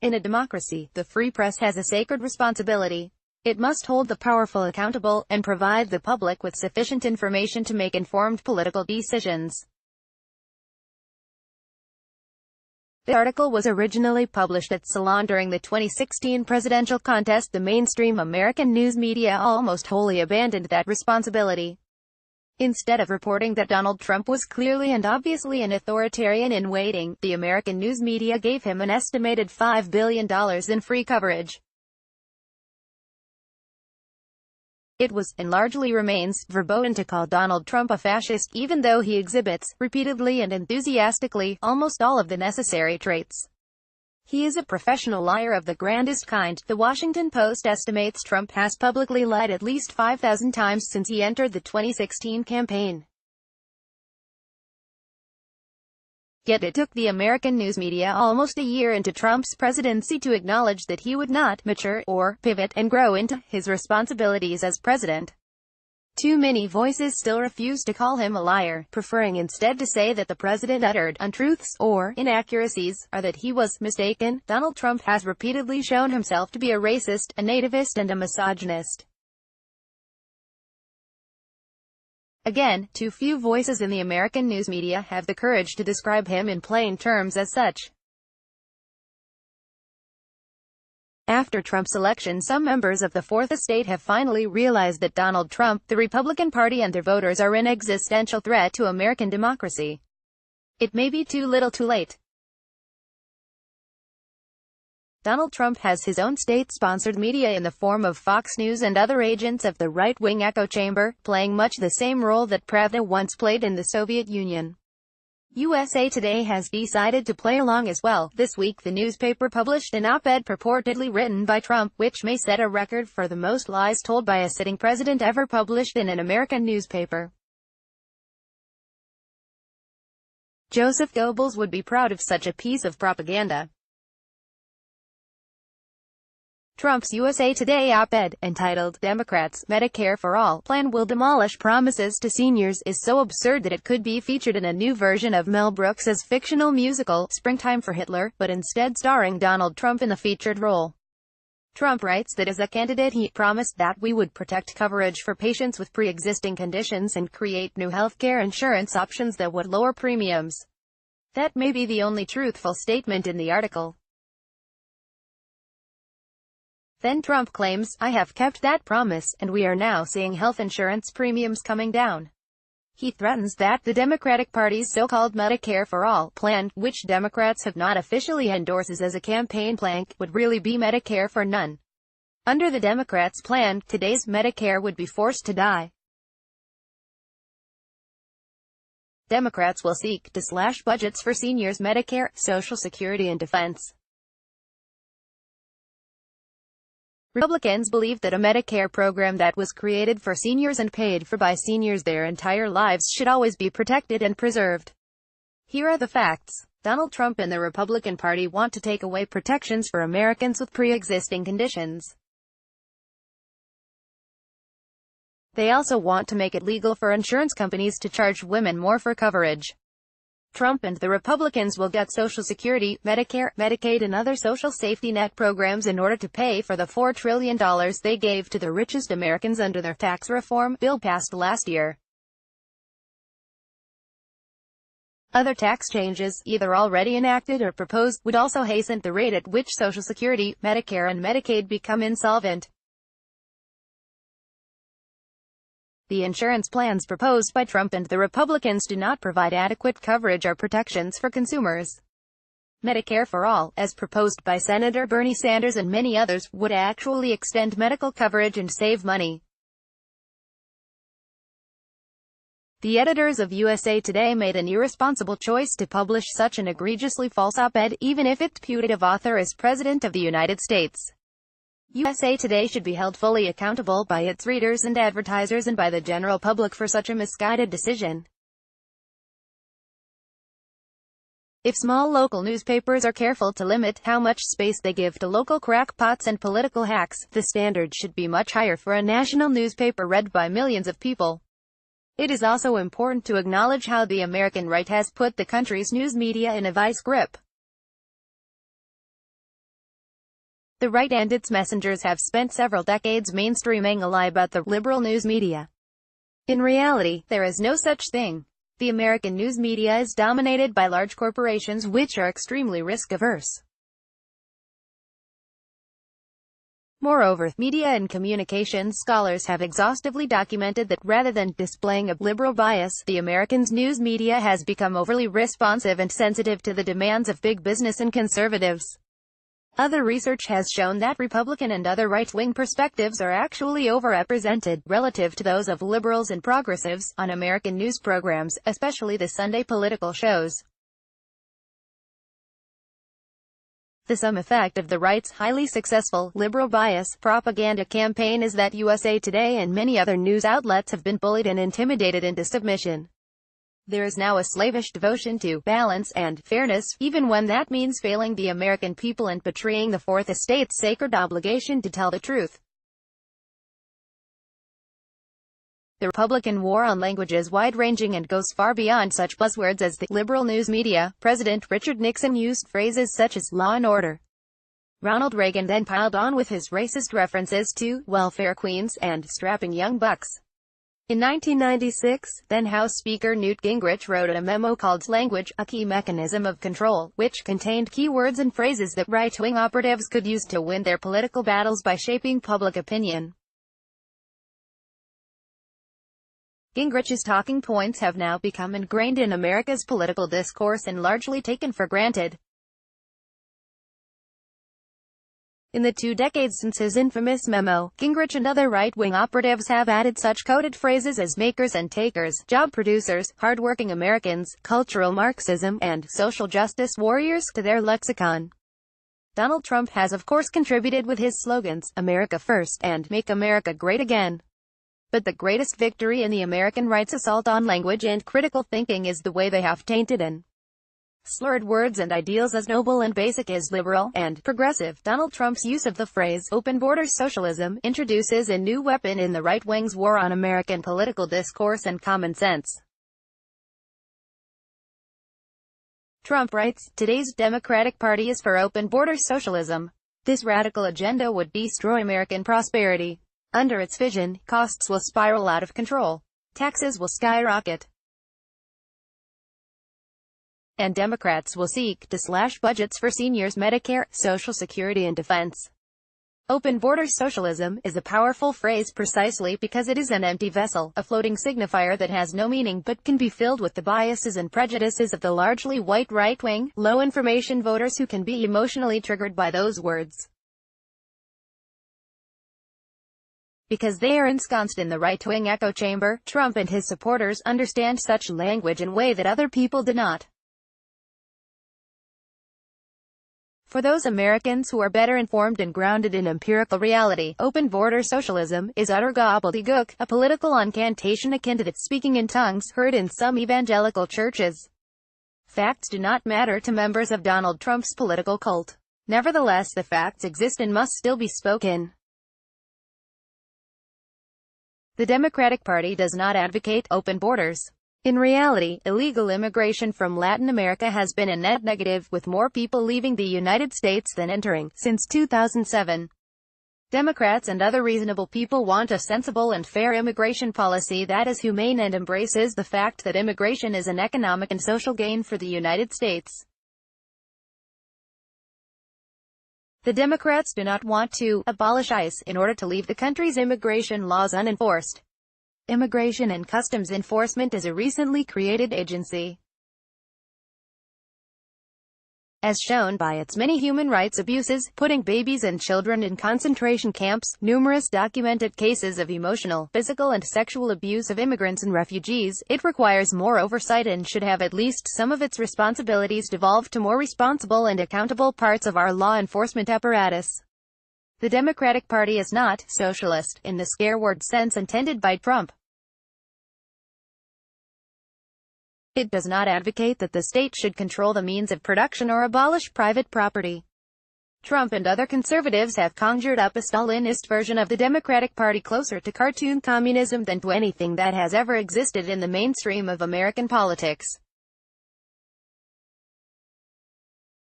In a democracy, the free press has a sacred responsibility. It must hold the powerful accountable, and provide the public with sufficient information to make informed political decisions. The article was originally published at Salon during the 2016 presidential contest. The mainstream American news media almost wholly abandoned that responsibility. Instead of reporting that Donald Trump was clearly and obviously an authoritarian in waiting, the American news media gave him an estimated $5 billion in free coverage. It was, and largely remains, verboten to call Donald Trump a fascist, even though he exhibits, repeatedly and enthusiastically, almost all of the necessary traits. He is a professional liar of the grandest kind. The Washington Post estimates Trump has publicly lied at least 5,000 times since he entered the 2016 campaign. Yet it took the American news media almost a year into Trump's presidency to acknowledge that he would not mature, or pivot, and grow into his responsibilities as president. Too many voices still refuse to call him a liar, preferring instead to say that the president uttered untruths, or inaccuracies, or that he was mistaken. Donald Trump has repeatedly shown himself to be a racist, a nativist, and a misogynist. Again, too few voices in the American news media have the courage to describe him in plain terms as such. After Trump's election, some members of the Fourth Estate have finally realized that Donald Trump, the Republican Party, and their voters are an existential threat to American democracy. It may be too little too late. Donald Trump has his own state-sponsored media in the form of Fox News and other agents of the right-wing echo chamber, playing much the same role that Pravda once played in the Soviet Union. USA Today has decided to play along as well. This week the newspaper published an op-ed purportedly written by Trump, which may set a record for the most lies told by a sitting president ever published in an American newspaper. Joseph Goebbels would be proud of such a piece of propaganda. Trump's USA Today op-ed, entitled, "Democrats' Medicare for All plan will demolish promises to seniors," is so absurd that it could be featured in a new version of Mel Brooks's fictional musical, Springtime for Hitler, but instead starring Donald Trump in the featured role. Trump writes that as a candidate he promised that we would protect coverage for patients with pre-existing conditions and create new healthcare insurance options that would lower premiums. That may be the only truthful statement in the article. Then Trump claims, "I have kept that promise, and we are now seeing health insurance premiums coming down." He threatens that the Democratic Party's so-called Medicare for All plan, which Democrats have not officially endorsed as a campaign plank, would really be Medicare for none. Under the Democrats' plan, today's Medicare would be forced to die. Democrats will seek to slash budgets for seniors' Medicare, Social Security, and defense. Republicans believe that a Medicare program that was created for seniors and paid for by seniors their entire lives should always be protected and preserved. Here are the facts. Donald Trump and the Republican Party want to take away protections for Americans with pre-existing conditions. They also want to make it legal for insurance companies to charge women more for coverage. Trump and the Republicans will gut Social Security, Medicare, Medicaid, and other social safety net programs in order to pay for the $4 trillion they gave to the richest Americans under their tax reform bill passed last year. Other tax changes, either already enacted or proposed, would also hasten the rate at which Social Security, Medicare, and Medicaid become insolvent. The insurance plans proposed by Trump and the Republicans do not provide adequate coverage or protections for consumers. Medicare for All, as proposed by Senator Bernie Sanders and many others, would actually extend medical coverage and save money. The editors of USA Today made an irresponsible choice to publish such an egregiously false op-ed, even if its putative author is President of the United States. USA Today should be held fully accountable by its readers and advertisers and by the general public for such a misguided decision. If small local newspapers are careful to limit how much space they give to local crackpots and political hacks, the standard should be much higher for a national newspaper read by millions of people. It is also important to acknowledge how the American right has put the country's news media in a vice grip. The right and its messengers have spent several decades mainstreaming a lie about the liberal news media. In reality, there is no such thing. The American news media is dominated by large corporations which are extremely risk-averse. Moreover, media and communications scholars have exhaustively documented that rather than displaying a liberal bias, the Americans' news media has become overly responsive and sensitive to the demands of big business and conservatives. Other research has shown that Republican and other right-wing perspectives are actually overrepresented, relative to those of liberals and progressives, on American news programs, especially the Sunday political shows. The sum effect of the right's highly successful, liberal bias, propaganda campaign is that USA Today and many other news outlets have been bullied and intimidated into submission. There is now a slavish devotion to balance and fairness, even when that means failing the American people and betraying the Fourth Estate's sacred obligation to tell the truth. The Republican war on language is wide-ranging and goes far beyond such buzzwords as the liberal news media. President Richard Nixon used phrases such as law and order. Ronald Reagan then piled on with his racist references to welfare queens and strapping young bucks. In 1996, then House Speaker Newt Gingrich wrote a memo called Language, a Key Mechanism of Control, which contained key words and phrases that right-wing operatives could use to win their political battles by shaping public opinion. Gingrich's talking points have now become ingrained in America's political discourse and largely taken for granted. In the 2 decades since his infamous memo, Gingrich and other right-wing operatives have added such coded phrases as makers and takers, job producers, hardworking Americans, cultural Marxism, and social justice warriors to their lexicon. Donald Trump has of course contributed with his slogans, America First, and Make America Great Again. But the greatest victory in the American right's assault on language and critical thinking is the way they have tainted and slurred words and ideals as noble and basic as liberal and progressive. Donald Trump's use of the phrase open borders socialism introduces a new weapon in the right wing's war on American political discourse and common sense. Trump writes, today's Democratic Party is for open borders socialism. This radical agenda would destroy American prosperity. Under its vision, costs will spiral out of control. Taxes will skyrocket. And Democrats will seek to slash budgets for seniors, Medicare, Social Security and defense. Open borders socialism is a powerful phrase precisely because it is an empty vessel, a floating signifier that has no meaning but can be filled with the biases and prejudices of the largely white right-wing, low-information voters who can be emotionally triggered by those words. Because they are ensconced in the right-wing echo chamber, Trump and his supporters understand such language in a way that other people do not. For those Americans who are better informed and grounded in empirical reality, open border socialism is utter gobbledygook, a political incantation akin to the speaking in tongues heard in some evangelical churches. Facts do not matter to members of Donald Trump's political cult. Nevertheless, the facts exist and must still be spoken. The Democratic Party does not advocate open borders. In reality, illegal immigration from Latin America has been a net negative, with more people leaving the United States than entering, since 2007. Democrats and other reasonable people want a sensible and fair immigration policy that is humane and embraces the fact that immigration is an economic and social gain for the United States. The Democrats do not want to abolish ICE in order to leave the country's immigration laws unenforced. Immigration and Customs Enforcement is a recently created agency. As shown by its many human rights abuses, putting babies and children in concentration camps, numerous documented cases of emotional, physical and sexual abuse of immigrants and refugees, it requires more oversight and should have at least some of its responsibilities devolved to more responsible and accountable parts of our law enforcement apparatus. The Democratic Party is not socialist, in the scare word sense intended by Trump. It does not advocate that the state should control the means of production or abolish private property. Trump and other conservatives have conjured up a Stalinist version of the Democratic Party closer to cartoon communism than to anything that has ever existed in the mainstream of American politics.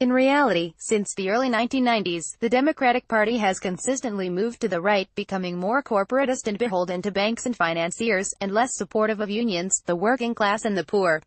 In reality, since the early 1990s, the Democratic Party has consistently moved to the right, becoming more corporatist and beholden to banks and financiers, and less supportive of unions, the working class and the poor.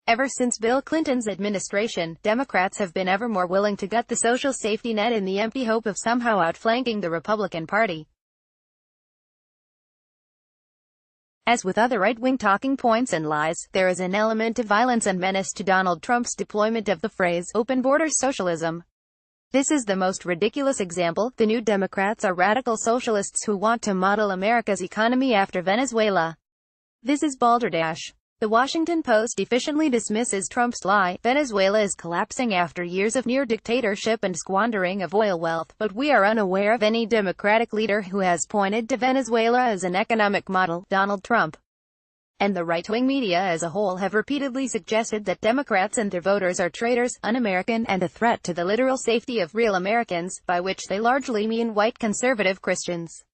Ever since Bill Clinton's administration, Democrats have been ever more willing to gut the social safety net in the empty hope of somehow outflanking the Republican Party. As with other right-wing talking points and lies, there is an element of violence and menace to Donald Trump's deployment of the phrase, open border socialism. This is the most ridiculous example. The New Democrats are radical socialists who want to model America's economy after Venezuela. This is balderdash. The Washington Post efficiently dismisses Trump's lie, Venezuela is collapsing after years of near dictatorship and squandering of oil wealth, but we are unaware of any Democratic leader who has pointed to Venezuela as an economic model. Donald Trump and the right-wing media as a whole have repeatedly suggested that Democrats and their voters are traitors, un-American, and a threat to the literal safety of real Americans, by which they largely mean white conservative Christians.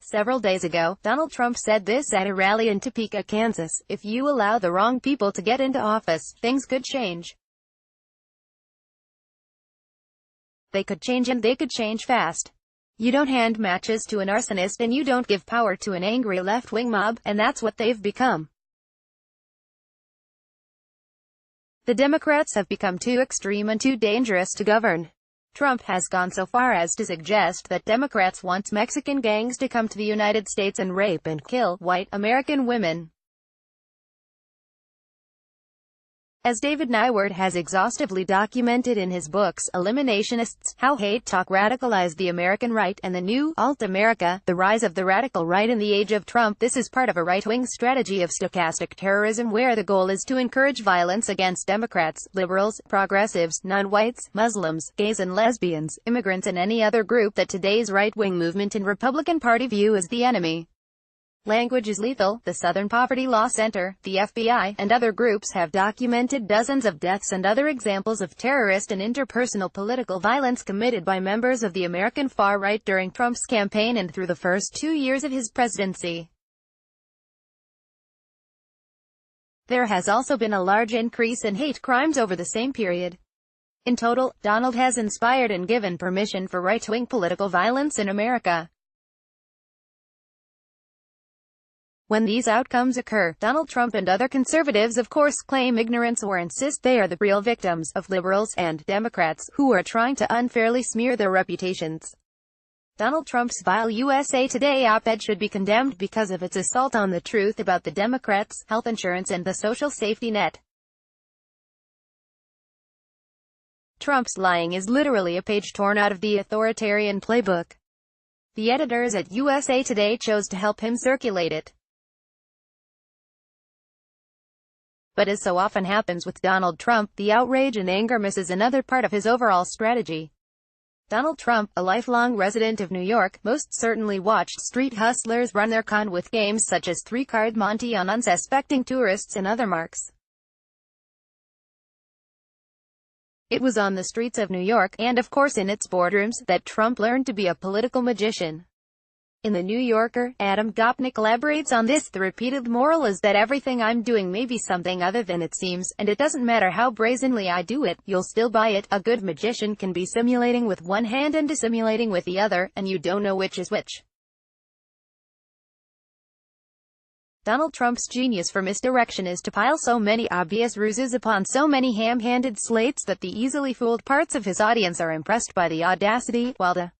Several days ago, Donald Trump said this at a rally in Topeka, Kansas: "If you allow the wrong people to get into office, things could change. They could change, and they could change fast. You don't hand matches to an arsonist, and you don't give power to an angry left-wing mob, and that's what they've become. The Democrats have become too extreme and too dangerous to govern." Trump has gone so far as to suggest that Democrats want Mexican gangs to come to the United States and rape and kill white American women. As David Nyward has exhaustively documented in his books, Eliminationists, How Hate Talk Radicalized the American Right, and The New Alt-America, The Rise of the Radical Right in the Age of Trump, this is part of a right-wing strategy of stochastic terrorism where the goal is to encourage violence against Democrats, liberals, progressives, non-whites, Muslims, gays and lesbians, immigrants and any other group that today's right-wing movement and Republican Party view as the enemy. Language is lethal. The Southern Poverty Law Center, the FBI, and other groups have documented dozens of deaths and other examples of terrorist and interpersonal political violence committed by members of the American far-right during Trump's campaign and through the first 2 years of his presidency. There has also been a large increase in hate crimes over the same period. In total, Donald has inspired and given permission for right-wing political violence in America. When these outcomes occur, Donald Trump and other conservatives of course claim ignorance or insist they are the real victims of liberals and Democrats who are trying to unfairly smear their reputations. Donald Trump's vile USA Today op-ed should be condemned because of its assault on the truth about the Democrats, health insurance and the social safety net. Trump's lying is literally a page torn out of the authoritarian playbook. The editors at USA Today chose to help him circulate it. But as so often happens with Donald Trump, the outrage and anger misses another part of his overall strategy. Donald Trump, a lifelong resident of New York, most certainly watched street hustlers run their con with games such as three-card Monte on unsuspecting tourists and other marks. It was on the streets of New York, and of course in its boardrooms, that Trump learned to be a political magician. In The New Yorker, Adam Gopnik elaborates on this. The repeated moral is that everything I'm doing may be something other than it seems, and it doesn't matter how brazenly I do it, you'll still buy it. A good magician can be simulating with one hand and dissimulating with the other, and you don't know which is which. Donald Trump's genius for misdirection is to pile so many obvious ruses upon so many ham-handed slates that the easily fooled parts of his audience are impressed by the audacity, while the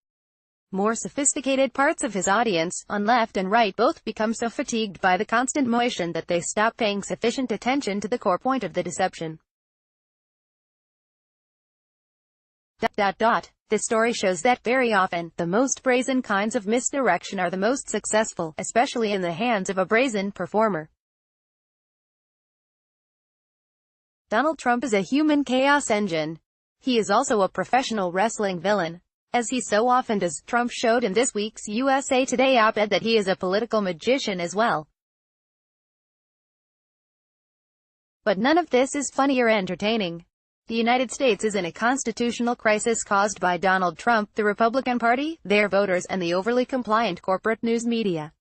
more sophisticated parts of his audience, on left and right, both become so fatigued by the constant motion that they stop paying sufficient attention to the core point of the deception. This story shows that, very often, the most brazen kinds of misdirection are the most successful, especially in the hands of a brazen performer. Donald Trump is a human chaos engine. He is also a professional wrestling villain. As he so often does, Trump showed in this week's USA Today op-ed that he is a political magician as well. But none of this is funny or entertaining. The United States is in a constitutional crisis caused by Donald Trump, the Republican Party, their voters, and the overly compliant corporate news media.